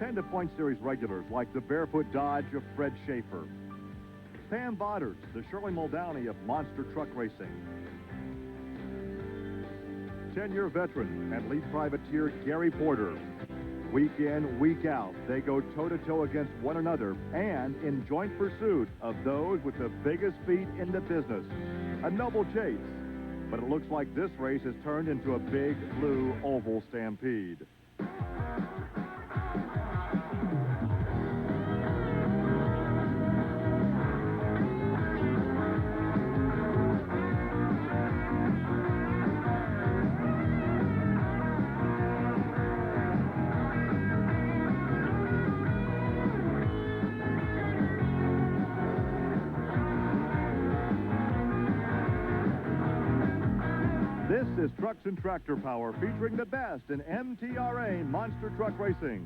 PENDA Point Series regulars like the Barefoot Dodge of Fred Schaefer, Pam Bodders, the Shirley Muldowney of Monster Truck Racing, 10-year veteran and lead privateer Gary Porter. Week in, week out, they go toe-to-toe against one another and in joint pursuit of those with the biggest feet in the business. A noble chase, but it looks like this race has turned into a big blue oval stampede. This is Trucks and Tractor Power, featuring the best in MTRA monster truck racing.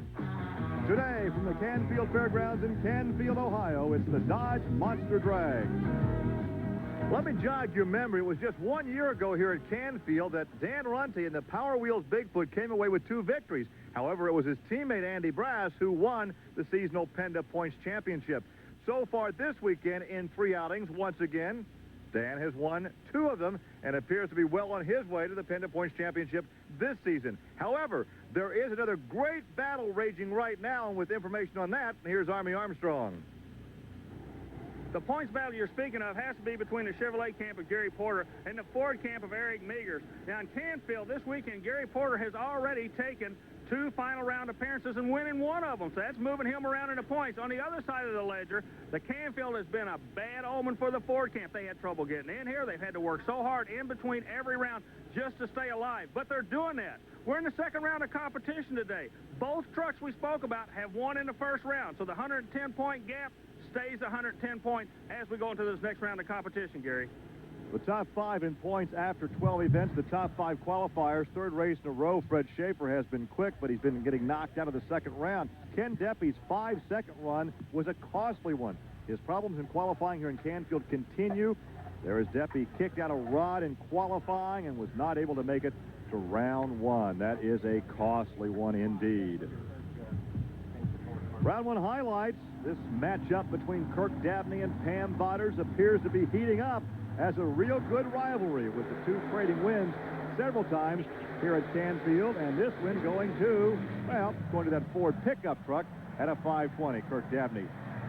Today, from the Canfield Fairgrounds in Canfield, Ohio, it's the Dodge Monster Drag. Let me jog your memory. It was just 1 year ago here at Canfield that Dan Runte and the Power Wheels Bigfoot came away with 2 victories. However, it was his teammate Andy Brass who won the seasonal PENDA Points Championship. So far this weekend in 3 outings, once again, Dan has won 2 of them and appears to be well on his way to the PENDA Points Championship this season. However, there is another great battle raging right now, and with information on that, here's Army Armstrong. The points battle you're speaking of has to be between the Chevrolet camp of Gary Porter and the Ford camp of Eric Meagers. Now in Canfield this weekend, Gary Porter has already taken 2 final round appearances and winning 1 of them, so that's moving him around in the points. On the other side of the ledger, the Canfield has been a bad omen for the Ford camp. They had trouble getting in here. They've had to work so hard in between every round just to stay alive, but they're doing that. We're in the second round of competition today. Both trucks we spoke about have won in the first round, so the 110-point gap stays 110 points as we go into this next round of competition, Gary. The top 5 in points after 12 events, the top 5 qualifiers. 3rd race in a row, Fred Schaefer has been quick, but he's been getting knocked out of the second round. Ken Deppy's 5-second run was a costly one. His problems in qualifying here in Canfield continue. There is Deppy kicked out a rod in qualifying and was not able to make it to round 1. That is a costly one indeed. Round 1 highlights. This matchup between Kirk Dabney and Pam Bodders appears to be heating up as a real good rivalry, with the 2 trading wins several times here at Canfield, and this win going to that Ford pickup truck at a 520. Kirk Dabney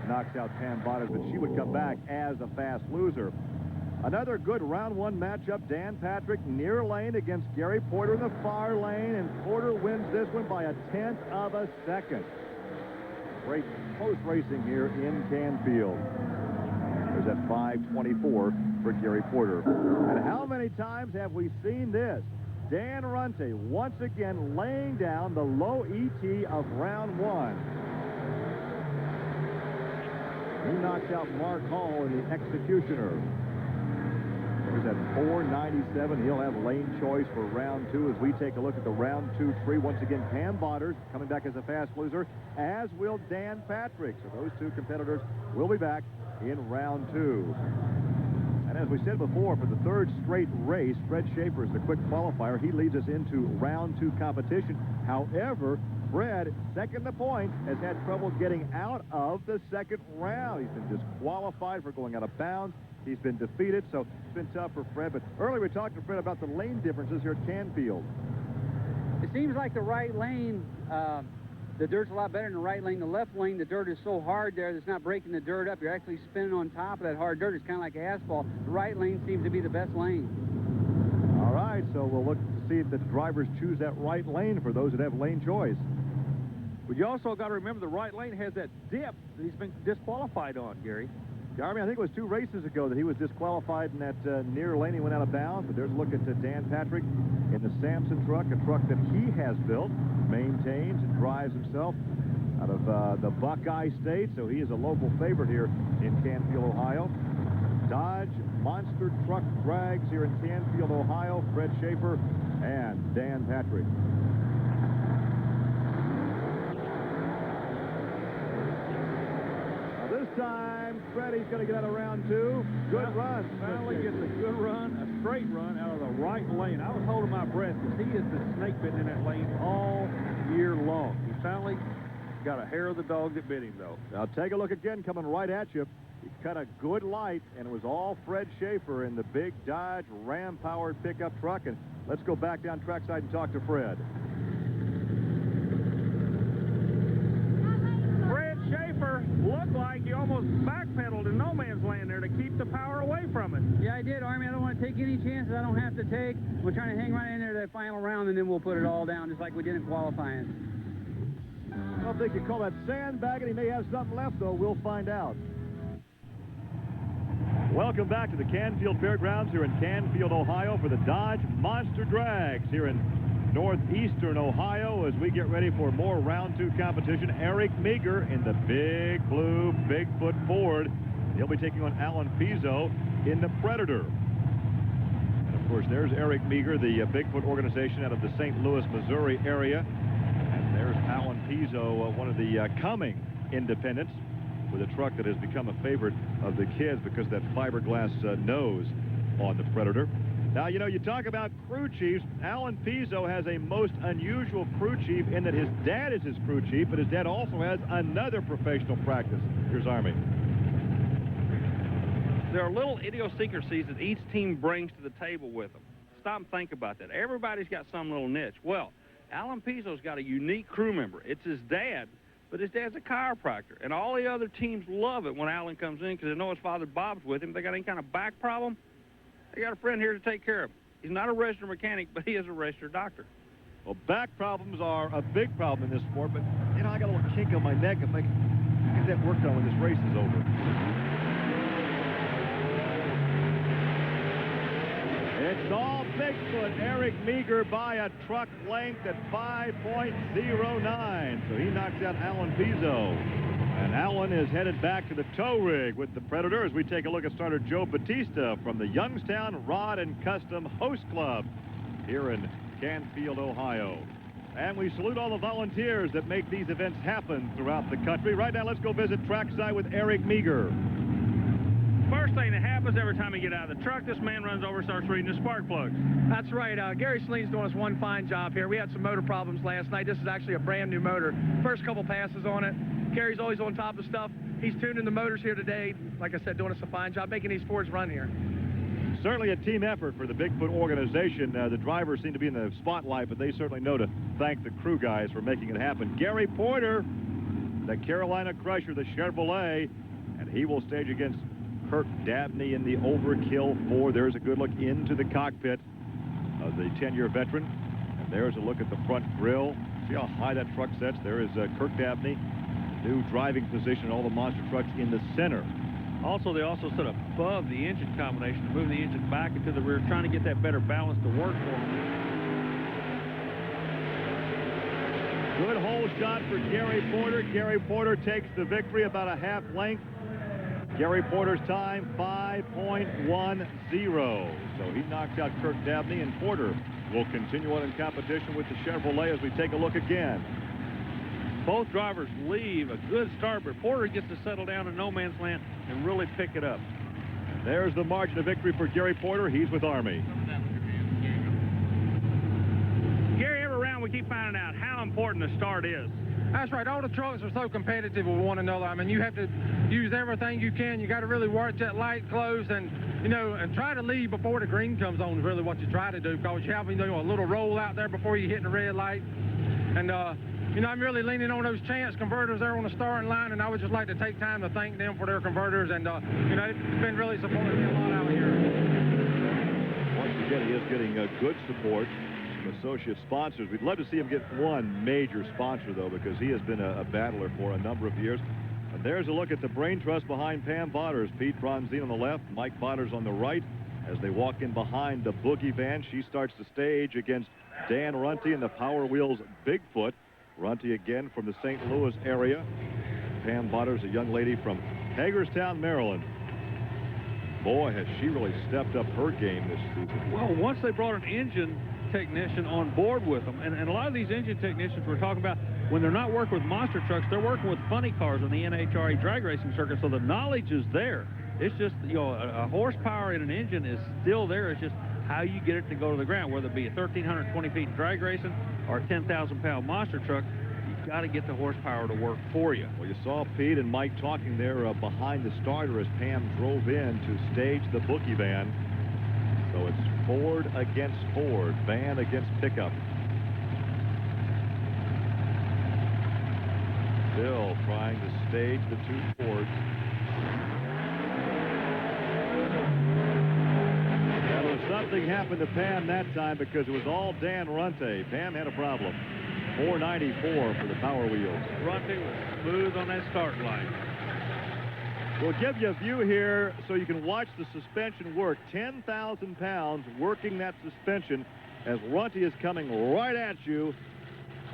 knocks out Pam Bodders, but she would come back as a fast loser. Another good round 1 matchup, Dan Patrick near lane against Gary Porter in the far lane, and Porter wins this one by a 1/10 of a second. Great close racing here in Canfield. There's that 524 for Gary Porter. And how many times have we seen this? Dan Runte once again laying down the low ET of round 1. He knocks out Mark Hall in the Executioner. There's that 497. He'll have lane choice for round 2 as we take a look at the round 2-3. Once again, Pam Bodders coming back as a fast loser, as will Dan Patrick. So those 2 competitors will be back in round 2. And as we said before, for the 3rd straight race, Fred Schaefer is the quick qualifier. He leads us into round 2 competition. However, Fred, second the point, has had trouble getting out of the second round. He's been disqualified for going out of bounds. He's been defeated, so it's been tough for Fred. But earlier we talked to Fred about the lane differences here at Canfield. It seems like the right lane, the dirt's a lot better than the right lane. The left lane, the dirt is so hard there that it's not breaking the dirt up. You're actually spinning on top of that hard dirt. It's kind of like asphalt. The right lane seems to be the best lane. All right, so we'll look to see if the drivers choose that right lane for those that have lane choice. But you also got to remember the right lane has that dip that he's been disqualified on, Gary. Army, I think it was 2 races ago that he was disqualified in that near lane. He went out of bounds, but there's a look at Dan Patrick in the Samson truck, a truck that he has built, maintains, and drives himself out of the Buckeye State, so he is a local favorite here in Canfield, Ohio. Dodge Monster Truck Drags here in Canfield, Ohio, Fred Schaefer and Dan Patrick. This time, Freddie's going to get out of round 2. Good run. Finally gets a good run, a straight run out of the right lane. I was holding my breath because he has been snake bitten in that lane all year long. He finally got a hair of the dog that bit him, though. Now take a look again, coming right at you. He cut a good light, and it was all Fred Schaefer in the big Dodge Ram-powered pickup truck. And let's go back down trackside and talk to Fred. Fred Schaefer looked like he almost backpedaled in no man's land there to keep the power away from it. Yeah, I did, Army. I don't want to take any chances I don't have to take. We're trying to hang right in there to that final round, and then we'll put it all down just like we did in qualifying. I don't think you call that sandbagging. He may have something left, though. We'll find out. Welcome back to the Canfield Fairgrounds here in Canfield, Ohio for the Dodge Monster Drags here in northeastern Ohio as we get ready for more round 2 competition. Eric Meager in the big blue Bigfoot Ford. He'll be taking on Alan Pizzo in the Predator. And of course, there's Eric Meager, the Bigfoot organization out of the St. Louis, Missouri area. And there's Alan Pizzo, one of the coming independents, with a truck that has become a favorite of the kids because of that fiberglass nose on the Predator. Now, you know, you talk about crew chiefs. Alan Pizzo has a most unusual crew chief in that his dad is his crew chief, but his dad also has another professional practice. Here's Army. There are little idiosyncrasies that each team brings to the table with them. Stop and think about that. Everybody's got some little niche. Well, Alan Pizzo's got a unique crew member. It's his dad, but his dad's a chiropractor, and all the other teams love it when Alan comes in because they know his father Bob's with him. If they got any kind of back problem, they got a friend here to take care of him. He's not a registered mechanic, but he is a registered doctor. Well, back problems are a big problem in this sport, but, you know, I got a little kink on my neck. If I can get that worked on when this race is over. It's all Bigfoot. Eric Meager by a truck length at 5.09. So he knocks out Alan Pizzo. And Alan is headed back to the tow rig with the Predator as we take a look at starter Joe Batista from the Youngstown Rod and Custom Host Club here in Canfield, Ohio. And we salute all the volunteers that make these events happen throughout the country. Right now, let's go visit trackside with Eric Meager. First thing that happens every time you get out of the truck, this man runs over and starts reading the spark plugs. That's right. Gary Saline's doing us one fine job here. We had some motor problems last night. This is actually a brand new motor. First couple passes on it. Gary's always on top of stuff. He's tuning the motors here today. Like I said, doing us a fine job, making these Fords run here. Certainly a team effort for the Bigfoot organization. The drivers seem to be in the spotlight, but they certainly know to thank the crew guys for making it happen. Gary Porter, the Carolina Crusher, the Chevrolet, and he will stage against Kirk Dabney in the Overkill 4. There's a good look into the cockpit of the 10-year veteran. And there's a look at the front grille. See how high that truck sets? There is Kirk Dabney, new driving position, all the monster trucks in the center. Also, they also set above the engine combination to move the engine back into the rear, trying to get that better balance to work for them. Good hole shot for Gary Porter. Gary Porter takes the victory about a half length. Gary Porter's time, 5.10. So he knocked out Kirk Dabney, and Porter will continue on in competition with the Chevrolet as we take a look again. Both drivers leave a good start, but Porter gets to settle down in no man's land and really pick it up. And there's the margin of victory for Gary Porter. He's with Army. Gary, every round we keep finding out how important the start is. That's right. All the trucks are so competitive with one another. I mean, you have to use everything you can. You got to really watch that light close and, you know, and try to leave before the green comes on is really what you try to do, because you have, you know, a little roll out there before you hit the red light. And, you know, I'm really leaning on those chance converters there on the starting line, and I would just like to take time to thank them for their converters. And, you know, it's been really supporting me a lot out here. Once again, he is getting good support from associate sponsors. We'd love to see him get one major sponsor, though, because he has been a battler for a number of years. And there's a look at the brain trust behind Pam Botters. Pete Bronzine on the left, Mike Botters on the right. As they walk in behind the Boogie van, she starts the stage against Dan Runty and the Power Wheels Bigfoot. Runty again from the St. Louis area. Pam Botters, a young lady from Hagerstown, Maryland. Boy, has she really stepped up her game this season. Well, once they brought an engine technician on board with them, and a lot of these engine technicians we're talking about, when they're not working with monster trucks, they're working with funny cars on the NHRA drag racing circuit, so the knowledge is there. It's just, you know, a horsepower in an engine is still there. It's just how you get it to go to the ground, whether it be a 1,320 feet drag racing or a 10,000-pound monster truck. got to get the horsepower to work for you. Well, you saw Pete and Mike talking there behind the starter as Pam drove in to stage the bookie van. So it's Ford against Ford, van against pickup. Still trying to stage the two Fords. Well, something happened to Pam that time because it was all Dan Runte. Pam had a problem. 494 for the Power Wheels. Runte was smooth on that start line. We'll give you a view here so you can watch the suspension work. 10,000 pounds working that suspension as Runte is coming right at you.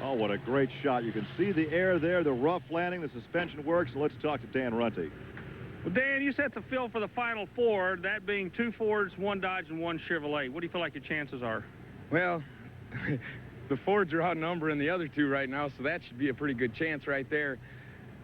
Oh, what a great shot. You can see the air there, the rough landing, the suspension works. So let's talk to Dan Runte. Well, Dan, you set the field for the Final Four, that being 2 Fords, 1 Dodge, and 1 Chevrolet. What do you feel like your chances are? Well, the Fords are outnumbering the other 2 right now, so that should be a pretty good chance right there.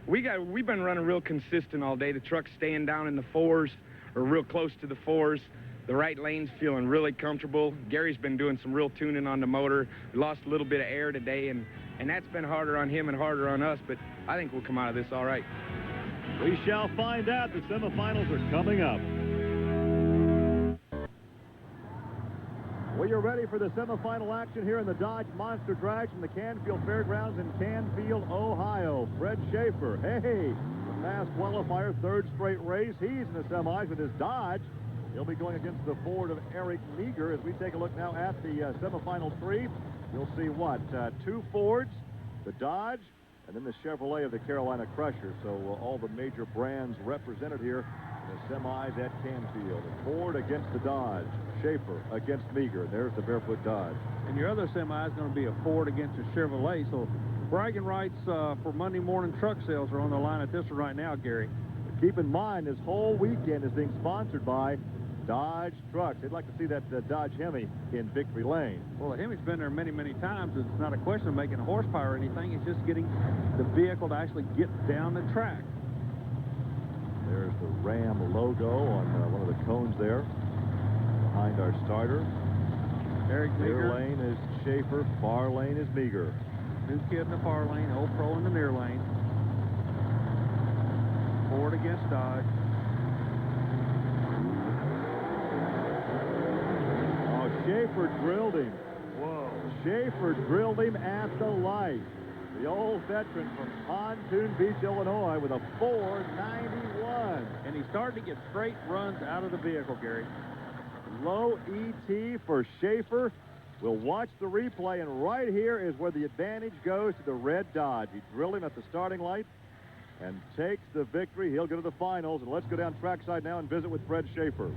We've been running real consistent all day. The truck's staying down in the 4s or real close to the 4s. The right lane's feeling really comfortable. Gary's been doing some real tuning on the motor. We lost a little bit of air today, and that's been harder on him and harder on us, but I think we'll come out of this all right. We shall find out. The semifinals are coming up. We are ready for the semifinal action here in the Dodge Monster Drags from the Canfield Fairgrounds in Canfield, Ohio. Fred Schaefer, hey, the fast qualifier, 3rd straight race. He's in the semis with his Dodge. He'll be going against the Ford of Eric Meager. As we take a look now at the semifinal 3, you'll see what? 2 Fords, the Dodge, and then the Chevrolet of the Carolina Crusher. So all the major brands represented here in the semis at Canfield. Ford against the Dodge, Schaefer against Meager. There's the Barefoot Dodge. And your other semi is going to be a Ford against a Chevrolet. So bragging rights for Monday morning truck sales are on the line at this one right now, Gary. But keep in mind, this whole weekend is being sponsored by Dodge trucks. They'd like to see that Dodge Hemi in Victory Lane. Well, the Hemi's been there many, many times. It's not a question of making a horsepower or anything. It's just getting the vehicle to actually get down the track. There's the Ram logo on one of the cones there behind our starter. Eric Meager. Near lane is Schaefer. Far lane is Meager. New kid in the far lane. Old pro in the near lane. Ford against Dodge. Schaefer drilled him. Whoa. Schaefer drilled him at the light. The old veteran from Pontoon Beach, Illinois, with a 491. And he's starting to get straight runs out of the vehicle, Gary. Low ET for Schaefer. We'll watch the replay, and right here is where the advantage goes to the red Dodge. He drilled him at the starting light and takes the victory. He'll go to the finals, and let's go down trackside now and visit with Fred Schaefer.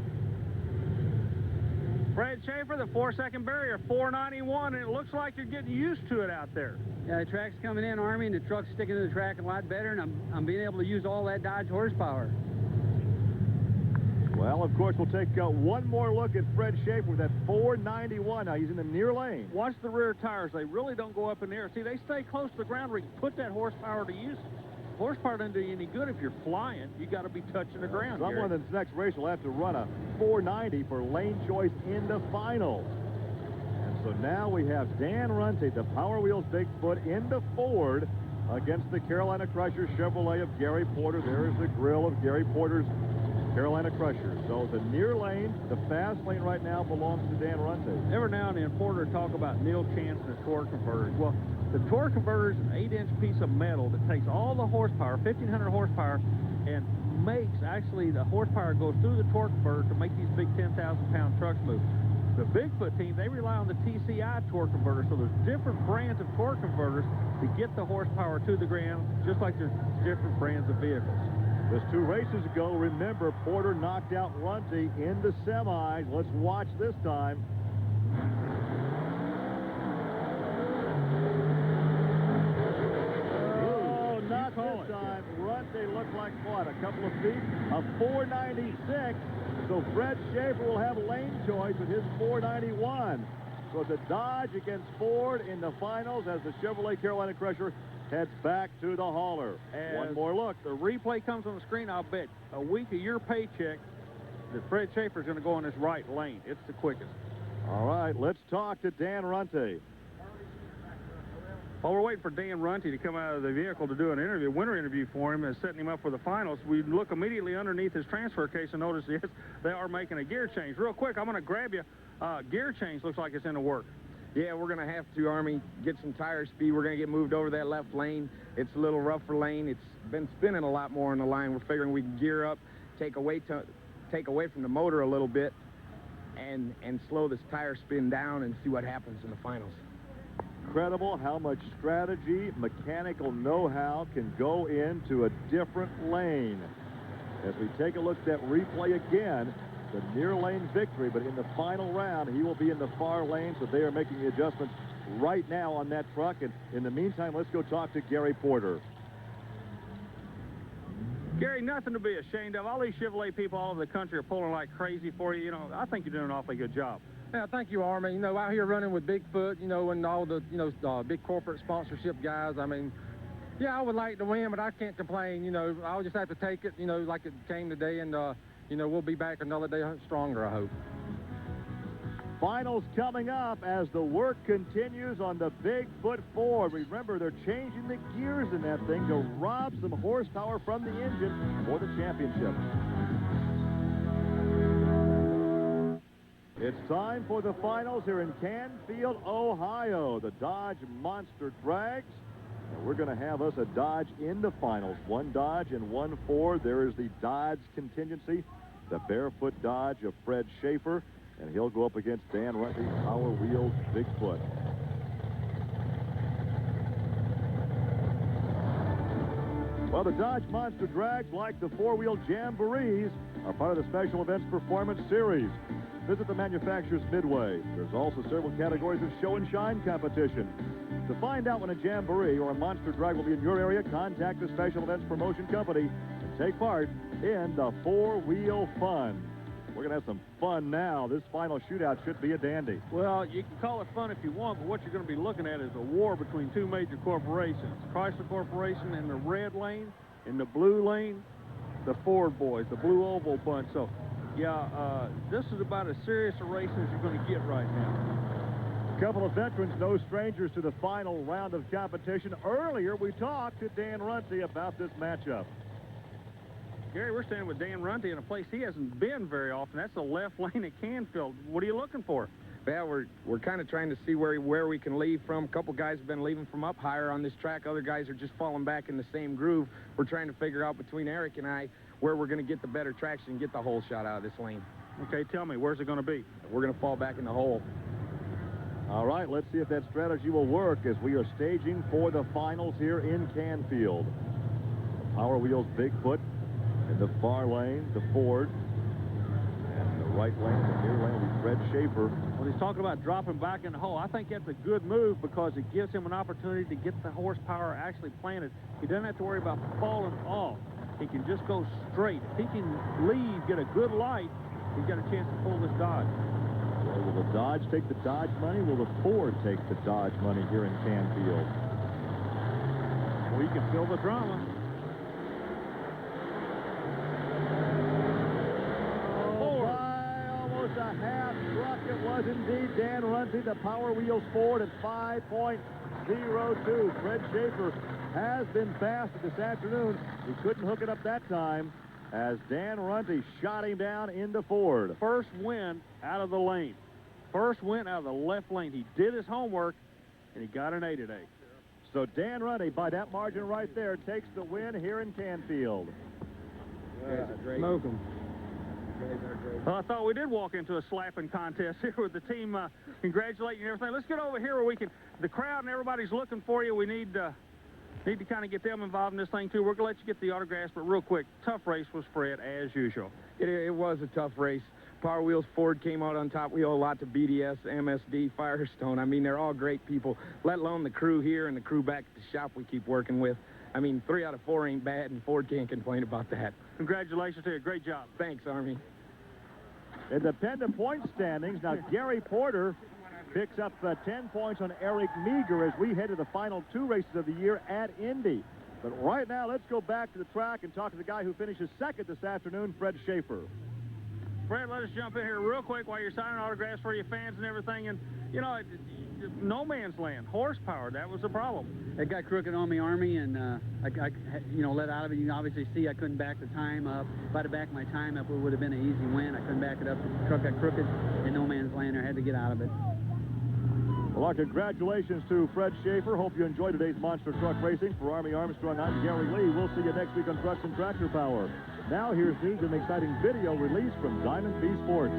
Fred Schaefer, the 4-second barrier, 491, and it looks like you're getting used to it out there. Yeah, the track's coming in, Army, and the truck's sticking to the track a lot better, and I'm being able to use all that Dodge horsepower. Well, of course, we'll take one more look at Fred Schaefer with that 491. Now, he's in the near lane. Watch the rear tires. They really don't go up in the air. See, they stay close to the ground where you can put that horsepower to use. Horsepower doesn't do you any good if you're flying. You got to be touching the ground. Someone in this next race will have to run a 490 for lane choice in the finals. And so now we have Dan Runte, the Power Wheels Bigfoot, in the Ford against the Carolina Crusher Chevrolet of Gary Porter. There's the grill of Gary Porter's Carolina Crusher. So the near lane, the fast lane right now belongs to Dan Runte. Every now and then, Porter talk about Neil Chance and the torque converters. Well, the torque converter is an 8-inch piece of metal that takes all the horsepower, 1,500 horsepower, and makes actually the horsepower goes through the torque converter to make these big 10,000-pound trucks move. The Bigfoot team, they rely on the TCI torque converter, so there's different brands of torque converters to get the horsepower to the ground, just like there's different brands of vehicles. Just 2 races ago, remember, Porter knocked out Runte in the semis. Let's watch this time. Oh, not this time. Runte looked like, what, a couple of feet? A 496. So Fred Schaefer will have lane choice with his 491. So it's a Dodge against Ford in the finals as the Chevrolet Carolina Crusher heads back to the hauler. As one more look. The replay comes on the screen. I'll bet a week of your paycheck that Fred Schaefer's going to go in his right lane. It's the quickest. All right, let's talk to Dan Runte. While we're waiting for Dan Runty to come out of the vehicle to do an interview, winter interview for him, and setting him up for the finals, we look immediately underneath his transfer case and notice, yes, they are making a gear change. Real quick, I'm going to grab you. Gear change looks like it's in the work. Yeah, we're going to have to, Army, get some tire speed. We're going to get moved over that left lane. It's a little rougher lane. It's been spinning a lot more on the line. We're figuring we can gear up, take away from the motor a little bit, and slow this tire spin down and see what happens in the finals. Incredible how much strategy, mechanical know-how can go into a different lane. As we take a look at that replay again, the near lane victory, but in the final round, he will be in the far lane, so they are making the adjustments right now on that truck. And in the meantime, let's go talk to Gary Porter. Gary, nothing to be ashamed of. All these Chevrolet people all over the country are pulling like crazy for you. You know, I think you're doing an awfully good job. Yeah, thank you, Army. You know, out here running with Bigfoot, you know, and all the, big corporate sponsorship guys. I mean, yeah, I would like to win, but I can't complain. You know, I'll just have to take it, like it came today, and, we'll be back another day stronger, I hope. Finals coming up as the work continues on the Bigfoot Ford. Remember, they're changing the gears in that thing to rob some horsepower from the engine for the championship. It's time for the finals here in Canfield, Ohio. The Dodge Monster Drags. And we're going to have us a Dodge in the finals. One Dodge and one Ford. There is the Dodge contingency, the Barefoot Dodge of Fred Schaefer. And he'll go up against Dan Runty, Power Wheels Bigfoot. Well, the Dodge Monster Drags, like the four-wheel Jamborees, are part of the Special Events Performance Series. Visit the manufacturer's Midway. There's also several categories of show and shine competition. To find out when a Jamboree or a Monster Drag will be in your area, contact the Special Events Promotion Company and take part in the four-wheel fun. We're going to have some fun now. This final shootout should be a dandy. Well, you can call it fun if you want, but what you're going to be looking at is a war between two major corporations. Chrysler Corporation in the red lane, in the blue lane, the Ford boys, the Blue Oval bunch. So, yeah, this is about as serious a race as you're going to get right now. A couple of veterans, no strangers to the final round of competition. Earlier, we talked to Dan Runty about this matchup. Gary, we're standing with Dan Runty in a place he hasn't been very often. That's the left lane at Canfield. What are you looking for? Well, we're kind of trying to see where we can leave from. A couple guys have been leaving from up higher on this track. Other guys are just falling back in the same groove. We're trying to figure out between Eric and I where we're going to get the better traction and get the whole shot out of this lane. Okay, tell me, where's it going to be? We're going to fall back in the hole. All right, let's see if that strategy will work as we are staging for the finals here in Canfield. Power Wheels Bigfoot. In the far lane, the Ford. And the right lane, the near lane, will be Fred Schaefer. Well, he's talking about dropping back in the hole. I think that's a good move because it gives him an opportunity to get the horsepower actually planted. He doesn't have to worry about falling off. He can just go straight. If he can leave, get a good light, he's got a chance to pull this Dodge. Well, will the Dodge take the Dodge money? Will the Ford take the Dodge money here in Canfield? We can feel the drama. A half truck it was indeed. Dan Runty, the Power Wheels Ford at 5.02. Fred Schaefer has been faster this afternoon. He couldn't hook it up that time as Dan Runty shot him down in the Ford. First win out of the lane. First win out of the left lane. He did his homework, and he got an A today. So Dan Runty, by that margin right there, takes the win here in Canfield. Smoke 'em. Well, I thought we did walk into a slapping contest here with the team congratulating you and everything. Let's get over here where we can, the crowd and everybody's looking for you. We need to kind of get them involved in this thing, too. We're going to let you get the autographs, but real quick, tough race was Fred, as usual. It was a tough race. Power Wheels Ford came out on top. We owe a lot to BDS, MSD, Firestone. I mean, they're all great people, let alone the crew here and the crew back at the shop we keep working with. I mean, 3 out of 4 ain't bad, and Ford can't complain about that. Congratulations to you. Great job. Thanks, Army. In the PENDA point standings, now Gary Porter picks up 10 points on Eric Meager as we head to the final 2 races of the year at Indy. But right now, let's go back to the track and talk to the guy who finishes second this afternoon, Fred Schaefer. Fred, let us jump in here real quick while you're signing autographs for your fans and everything. And, you know, no man's land, horsepower. That was the problem. It got crooked on me, Army, and I let out of it. You can obviously see I couldn't back the time up. If I'd have backed my time up, it would have been an easy win. I couldn't back it up. The truck got crooked in no man's land. I had to get out of it. Well, our congratulations to Fred Schaefer. Hope you enjoyed today's monster truck racing. For Army Armstrong, I'm Gary Lee. We'll see you next week on Trucks and Tractor Power. Now, here's news and exciting video release from Diamond B Sports.